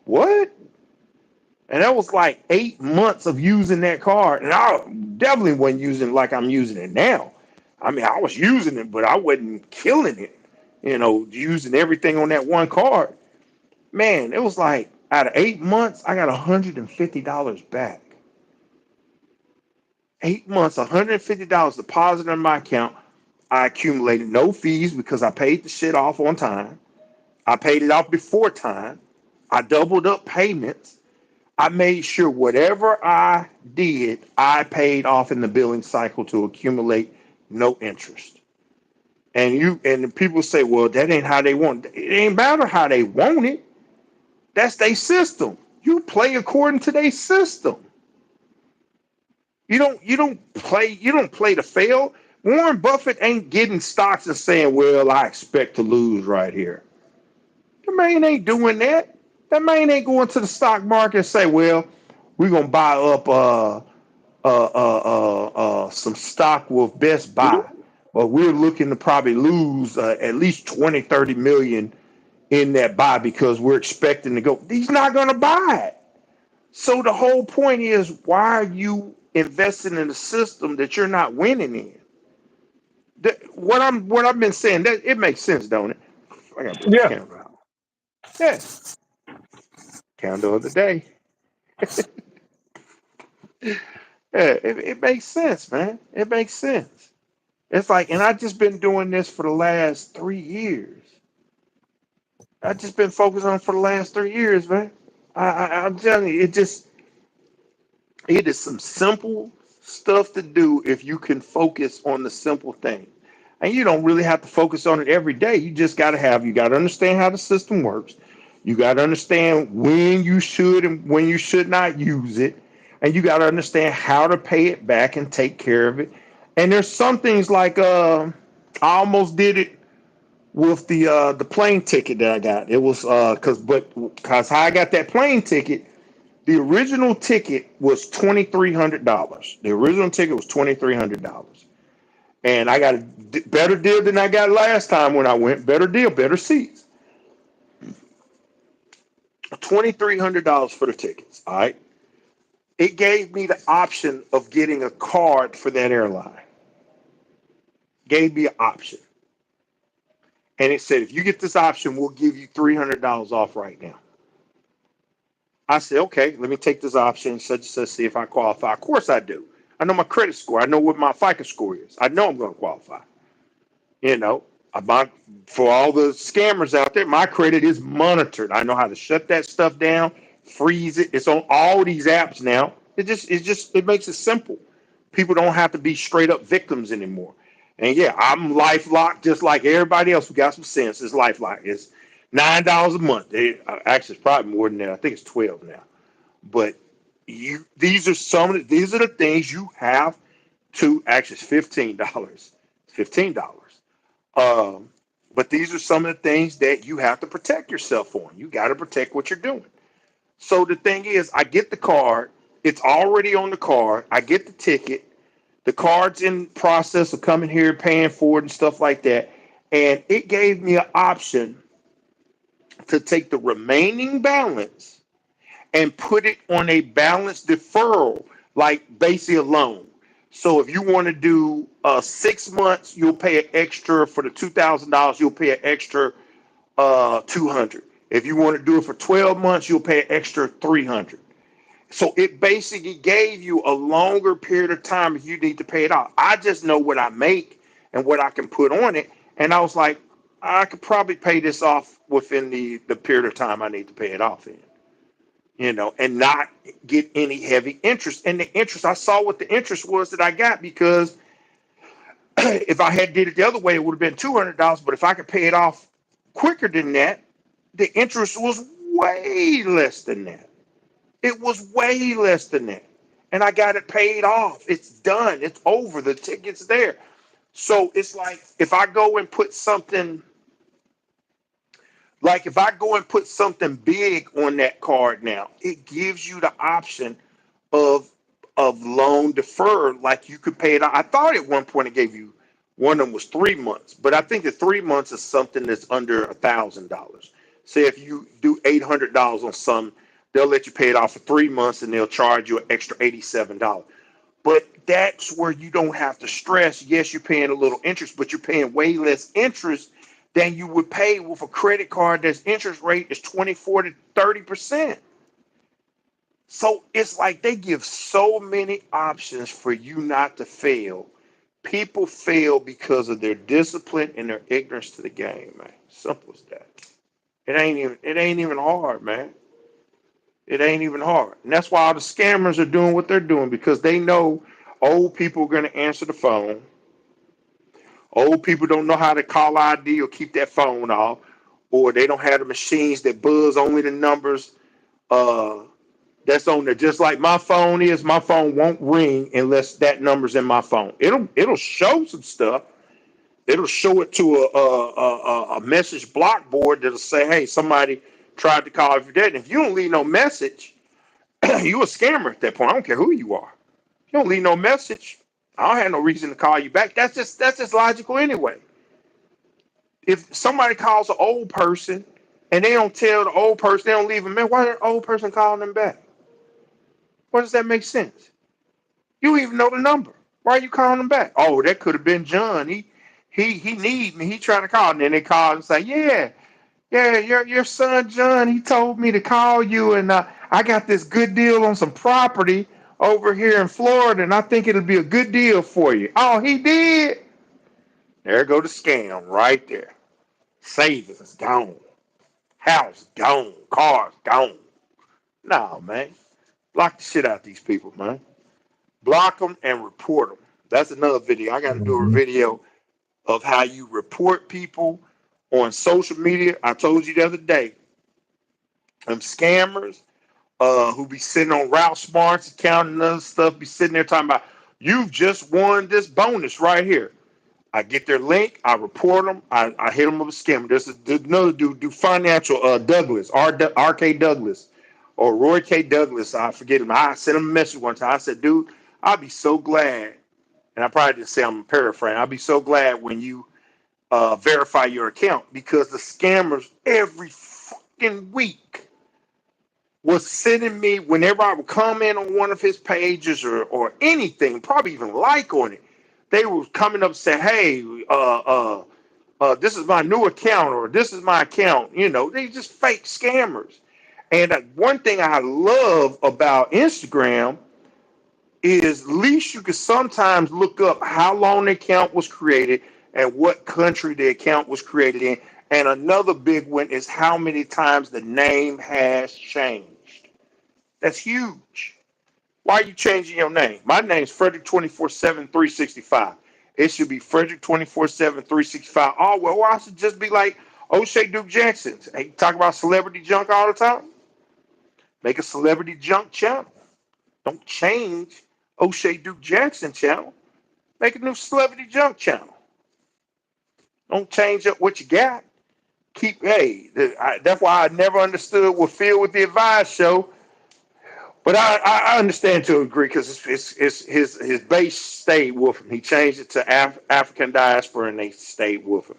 what? And that was like 8 months of using that card. And I definitely wasn't using it like I'm using it now. I mean, I was using it, but I wasn't killing it, using everything on that one card. Man, it was like Out of 8 months, I got $150 back. 8 months, $150 deposited in my account. I accumulated no fees because I paid the shit off on time. I paid it off before time. I doubled up payments. I made sure whatever I did, I paid off in the billing cycle to accumulate no interest. And people say, well, that ain't how they want it. It ain't matter how they want it. That's their system. You play according to their system. You don't play to fail. Warren Buffett ain't getting stocks and saying, well, I expect to lose right here. The man ain't doing that. That man ain't going to the stock market and say, well, we're gonna buy up some stock with Best Buy, but we're looking to probably lose at least 20, 30 million in that buy because we're expecting to go. He's not gonna buy it. So the whole point is, why are you investing in a system that you're not winning in? What I've been saying, that it makes sense, don't it? I gotta bring the Yeah. camera out. Yeah, candle of the day. Yeah, it makes sense, man. It makes sense. It's like, and I've just been doing this for the last 3 years. I've just been focused on it for the last 3 years, man. I'm telling you, it is some simple stuff to do if you can focus on the simple thing. And you don't really have to focus on it every day. You got to understand how the system works. You got to understand when you should and when you should not use it. And you got to understand how to pay it back and take care of it. And there's some things like I almost did it with the plane ticket that I got. It was because how I got that plane ticket, the original ticket was $2,300. The original ticket was $2,300, and I got a better deal than I got last time when I went. Better deal, better seats. $2,300 for the tickets. All right. It gave me the option of getting a card for that airline. Gave me an option, and it said if you get this option, we'll give you $300 off right now. I said, okay, let me take this option, such and such, see if I qualify. Of course I do. I know my credit score. I know what my FICO score is. I know I'm going to qualify. You know, for all the scammers out there, my credit is monitored. I know how to shut that stuff down, freeze it. It's on all these apps now. It makes it simple. People don't have to be straight up victims anymore. And yeah, I'm LifeLock just like everybody else who got some sense. It's LifeLock. It's $9 a month. Actually, it's probably more than that. I think it's 12 now. But these are the things you have to. Actually, it's $15. It's $15. Um, but these are some of the things that you have to protect yourself on. You got to protect what you're doing. So the thing is, I get the card. It's already on the card. I get the ticket. The card's in process of coming here, paying for it, and stuff like that. And it gave me an option to take the remaining balance and put it on a balance deferral, like basically a loan. So if you want to do 6 months, you'll pay an extra for the $2,000. You'll pay an extra 200. If you want to do it for 12 months, you'll pay an extra 300. So it basically gave you a longer period of time if you need to pay it off. I just know what I make and what I can put on it. And I was like, I could probably pay this off within the period of time I need to pay it off in, and not get any heavy interest. And the interest, I saw what the interest was that I got because if I had did it the other way, it would have been $200. But if I could pay it off quicker than that, the interest was way less than that. It was way less than that. And I got it paid off. It's done. It's over. The ticket's there. So it's if I go and put something big on that card now, it gives you the option of loan deferred. Like you could pay it. I thought at one point it gave you one of them was 3 months, but I think the 3 months is something that's under $1,000. Say if you do $800 on some, they'll let you pay it off for 3 months and they'll charge you an extra $87. But that's where you don't have to stress. Yes, you're paying a little interest, but you're paying way less interest than you would pay with a credit card that's interest rate is 24 to 30%. So it's like they give so many options for you not to fail. People fail because of their discipline and their ignorance to the game, man. Simple as that. It ain't even hard, man. It ain't even hard. And that's why all the scammers are doing what they're doing because they know old people are going to answer the phone. Old people don't know how to call ID or keep that phone off, or they don't have the machines that buzz only the numbers uh, that's on there. Just like my phone is, my phone won't ring unless that number's in my phone. It'll show some stuff. It'll show it to a message block board that'll say, "Hey, somebody tried to call if you're dead." And if you don't leave no message, you a scammer at that point. I don't care who you are. You don't leave no message. I don't have no reason to call you back. That's just logical anyway. If somebody calls an old person and they don't tell the old person, they don't leave a message, why is the old person calling them back? What does that make sense? You don't even know the number. Why are you calling them back? Oh, that could have been John. He need me. He trying to call. And then they call and say, yeah, your son John, he told me to call you, and I got this good deal on some property over here in Florida, and I think it'll be a good deal for you. Oh, he did. There go the scam right there. Savings gone, house gone, cars gone. No, man, block the shit out these people, man. Block them and report them. That's another video. I got to do a Mhm. video of how you report people on social media. I told you the other day, them scammers who be sitting on Route Smarts account and other stuff, be sitting there talking about, you've just won this bonus right here. I get their link, I report them, I hit them with a scammer. There's another dude, financial Douglas, R.K. Douglas, or Roy K. Douglas, I forget him. I sent him a message one time. I said, dude, I'd be so glad, and I probably didn't say I'm paraphrasing, I'd be so glad when you verify your account because the scammers every fucking week was sending me whenever I would comment on one of his pages or anything, probably even like on it. They were coming up and saying, "Hey, this is my new account or this is my account." You know, they just fake scammers. And one thing I love about Instagram is at least you can sometimes look up how long the account was created and what country the account was created in. And another big one is how many times the name has changed. That's huge. Why are you changing your name? My name's Frederick 24/7 365. It should be Frederick 24/7 365. Oh, well, I should just be like O'Shea Duke Jackson. Hey, talk about celebrity junk all the time. Make a celebrity junk channel. Don't change O'Shea Duke Jackson channel. Make a new celebrity junk channel. Don't change up what you got. That's why I never understood what Phil with the Advice show. But I understand to a degree because his base stayed with him. He changed it to African diaspora and they stayed with him.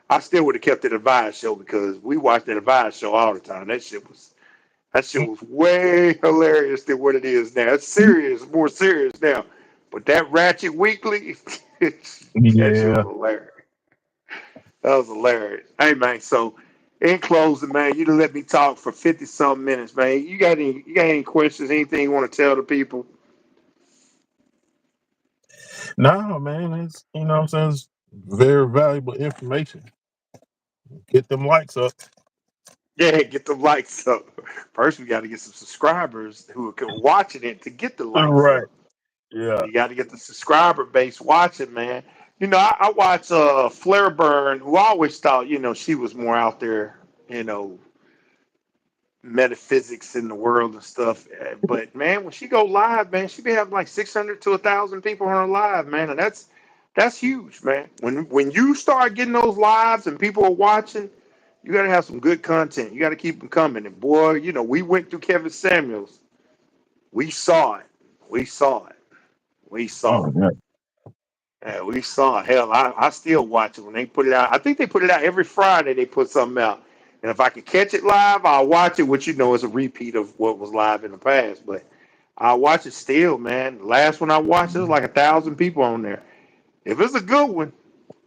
I still would have kept the Advice show because we watched the Advice show all the time. That shit was way hilarious than what it is now. It's serious, more serious now. But that Ratchet Weekly, that shit was Yeah. hilarious. That was hilarious. Hey man, so in closing, man, you done let me talk for 50 some minutes, man. You got any questions, anything you want to tell the people? No, man, it's what I'm saying, it's very valuable information. Get them likes up. Yeah, get the likes up. First, we got to get some subscribers who are watching it to get the likes Right. up. Yeah. You got to get the subscriber base watching, man. I watch Flair Burn, who I always thought, she was more out there, you know, metaphysics in the world and stuff. But man, when she go live, man, she be having like 600 to 1,000 people on her live, man, and that's huge, man. When you start getting those lives and people are watching, you got to have some good content. You got to keep them coming. And boy, we went through Kevin Samuels. We saw it. We saw it. We saw Oh it. yeah. Yeah, we saw it. Hell, I still watch it when they put it out. I think they put it out every Friday. They put something out, and if I can catch it live, I'll watch it. Which is a repeat of what was live in the past, but I'll watch it still, man. The last one I watched, there was like 1,000 people on there. If it's a good one,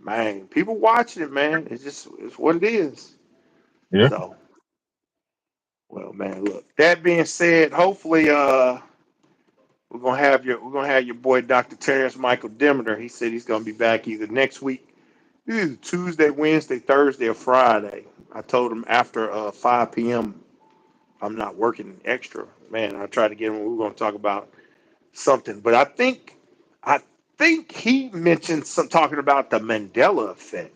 man, people watching it, man. It's what it is. Yeah. So, well, man, look. That being said, hopefully, we're gonna have your boy Dr. Terrence Michael Demeter. He said he's gonna be back either next week, either Tuesday, Wednesday, Thursday, or Friday. I told him after 5 p.m. I'm not working extra. Man, I tried to get him. We were gonna talk about something, but I think he mentioned some talking about the Mandela effect.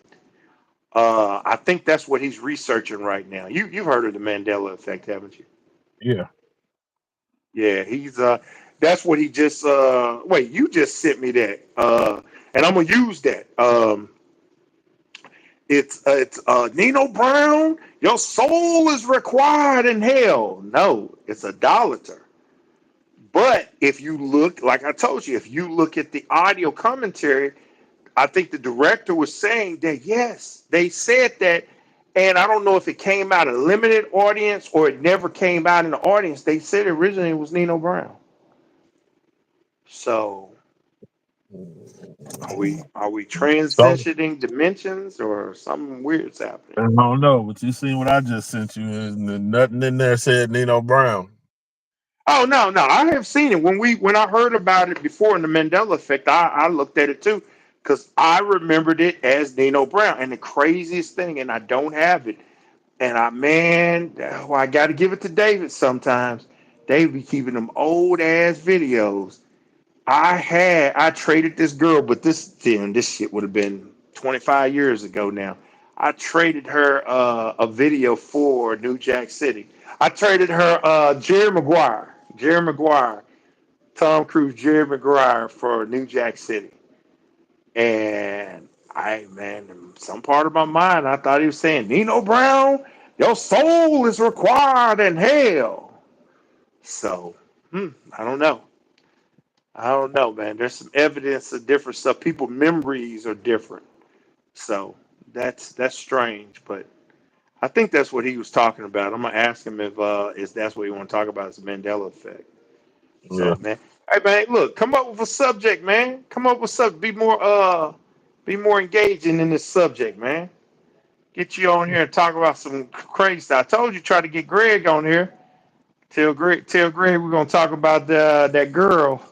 I think that's what he's researching right now. You've heard of the Mandela effect, haven't you? Yeah. Yeah, he's that's what he just wait, you just sent me that. And I'm gonna use that. It's Nino Brown, your soul is required in hell. No, it's idolater. But if you look, like I told you, if you look at the audio commentary, I think the director was saying that yes, they said that, and I don't know if it came out a limited audience or it never came out in the audience. They said originally it was Nino Brown. So are we So transitioning dimensions or something weird's happening? I don't know, but you seen what I just sent you, and nothing in there said Nino Brown. Oh no, I have seen it. When I heard about it before in the Mandela effect, I looked at it too because I remembered it as Nino Brown. And the craziest thing, and I don't have it, and I got to give it to David sometimes. David be keeping them old ass videos. I traded this girl, but this shit would have been 25 years ago now. I traded her a video for New Jack City. I traded her Jerry Maguire, Tom Cruise, Jerry Maguire for New Jack City. And in some part of my mind, I thought he was saying, Nino Brown, your soul is required in hell. So, I don't know. I don't know, man. There's some evidence of different stuff. People memories are different. So that's strange, but I think that's what he was talking about. I'm gonna ask him if is that's what he want to talk about is the Mandela effect. Yeah. So man, hey man, look, come up with a subject, man. Come up with something. Be more engaging in this subject, man. Get you on here and talk about some crazy stuff. I told you try to get Greg on here. Tell Greg we're gonna talk about that girl.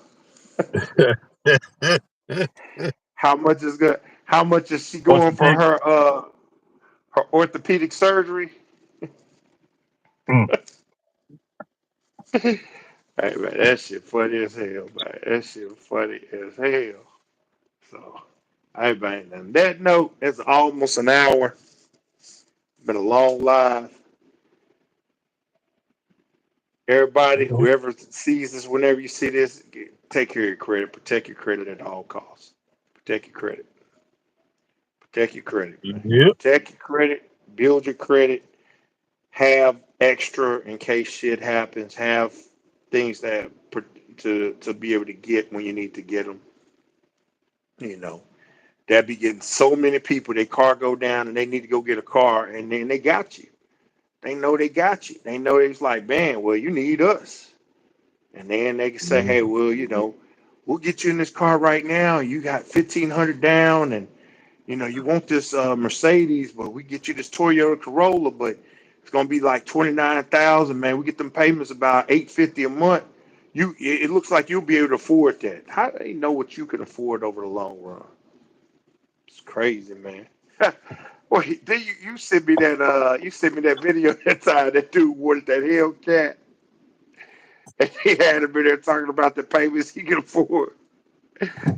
How much is good? How much is she What's the going for pick? her orthopedic surgery? Mm. Hey man, that shit funny as hell, man. That shit funny as hell. So, hey man, on that note, it's almost an hour. Been a long live. Everybody, whoever sees this, whenever you see this, take care of your credit. Protect your credit at all costs. Protect your credit. Protect your credit, man. Yep. Protect your credit. Build your credit. Have extra in case shit happens. Have things to be able to get when you need to get them. You know that be getting so many people. Their car go down and they need to go get a car, and then they got you. They know they got you. They know it's like, man, well, you need us, and then they can say, hey, well, we'll get you in this car right now. You got 1,500 down, and you want this Mercedes, but we get you this Toyota Corolla, but it's gonna be like 29,000, man. We get them payments about 850 a month. It looks like you'll be able to afford that. How do they know what you can afford over the long run? It's crazy, man. Wait, then you sent me that video that time that dude wanted that Hellcat, and he had him in there talking about the payments he can afford.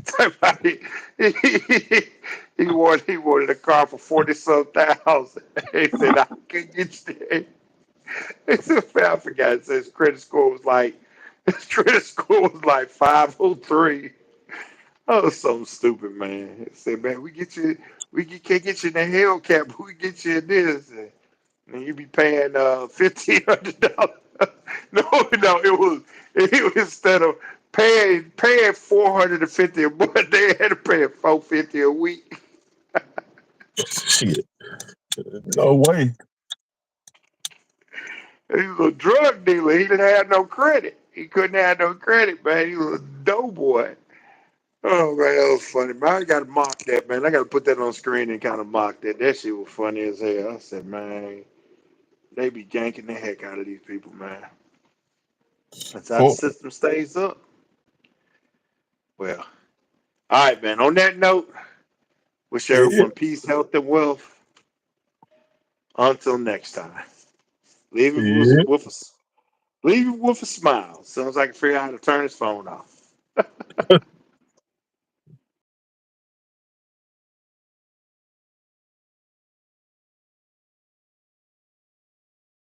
Somebody, he wanted a car for 40 some thousand. He said I can get you there. He said I forgot. It says credit score was like 503. Oh, so stupid, man. He said, man, can't get you in the Hellcat, but we get you in this, and you be paying $1,500. No, it was instead of paying 450 a month, they had to pay 450 a week. Shit. No way. He was a drug dealer. He didn't have no credit. He couldn't have no credit, man. He was a doughboy. Oh man, that was funny, man. I gotta mock that, man. I gotta put that on screen and kind of mock that. That shit was funny as hell. I said, man, they be ganking the heck out of these people, man. That's how the For, system stays up. Well, all right, man. On that note, wish yeah, everyone peace, health, and wealth. Until next time, leave it yeah. with us. Leave it with a smile. Sounds like I figure out how to turn his phone off.